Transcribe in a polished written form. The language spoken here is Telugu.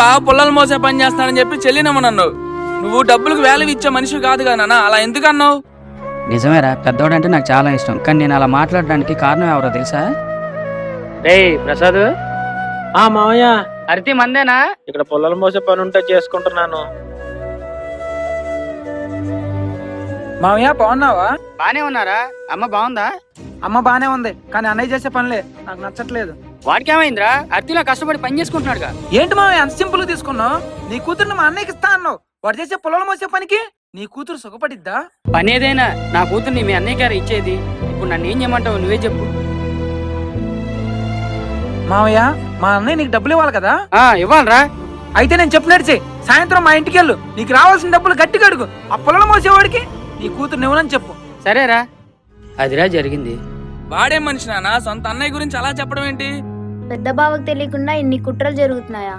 బాగా పుల్లలు మోసే పని చేస్తానని చెప్పి చెల్లినమ్మనన్నావు. నువ్వు డబ్బులకు వాల్యూ ఇచ్చే మనిషి కాదు కదా నాన్న, అలా ఎందుకు అన్నావు? నిజమేరా, పెద్దోడంటే నాకు చాలా ఇష్టం, కానీ నేను అలా మాట్లాడడానికి కారణం ఎవరో తెలుసా? రే ప్రసాద్, మావయ్య అరటి మందేనా? ఇక్కడ పొలాలు మోసే పని ఉంటే చేసుకుంటున్నాను. మావయ్య బాగున్నావా? బానే ఉన్నారా? అమ్మ బాగుందా? అమ్మ బానే ఉంది, కానీ అన్నయ్య చేసే పనులే నాకు నచ్చట్లేదు. వాడికి ఏమైందిరా? అరటిలో కష్టపడి పని చేసుకుంటున్నాడుగా. ఏంటి మావయ్య అంత సింపుల్ తీసుకున్నావు? నీ కూతురుని మా అన్నయ్యకి ఇస్తా అన్నావు. వాడు చేసే పొలాలు మోసే పనికి నీ కూతురు సుఖపడిద్దా? పని ఏదైనా నా కూతుర్ని మీ అన్నయ్య గారు ఇచ్చేది. ఇప్పుడు నన్ను ఏం చేయమంటావు? నువ్వే చెప్పు. మావయ్య మా అన్నయ్య నీకు డబ్బులు ఇవ్వాలి కదా? ఇవ్వాలరా. అయితే నేను చెప్పినట్టు చెయ్యి. సాయంత్రం మా ఇంటికి వెళ్ళు, నీకు రావాల్సిన డబ్బులు గట్టిగా అడుగు. ఆ పొలాలు మోసేవాడికి నీ కూతురు ఇవ్వనని చెప్పు. సరేరా, అదిరా జరిగింది. వాడేం మనిషి నాన్న, సొంత అన్నయ్య గురించి అలా చెప్పడం ఏంటి? పెద్ద బావకు తెలియకుండా ఇన్ని కుట్రలు జరుగుతున్నాయా?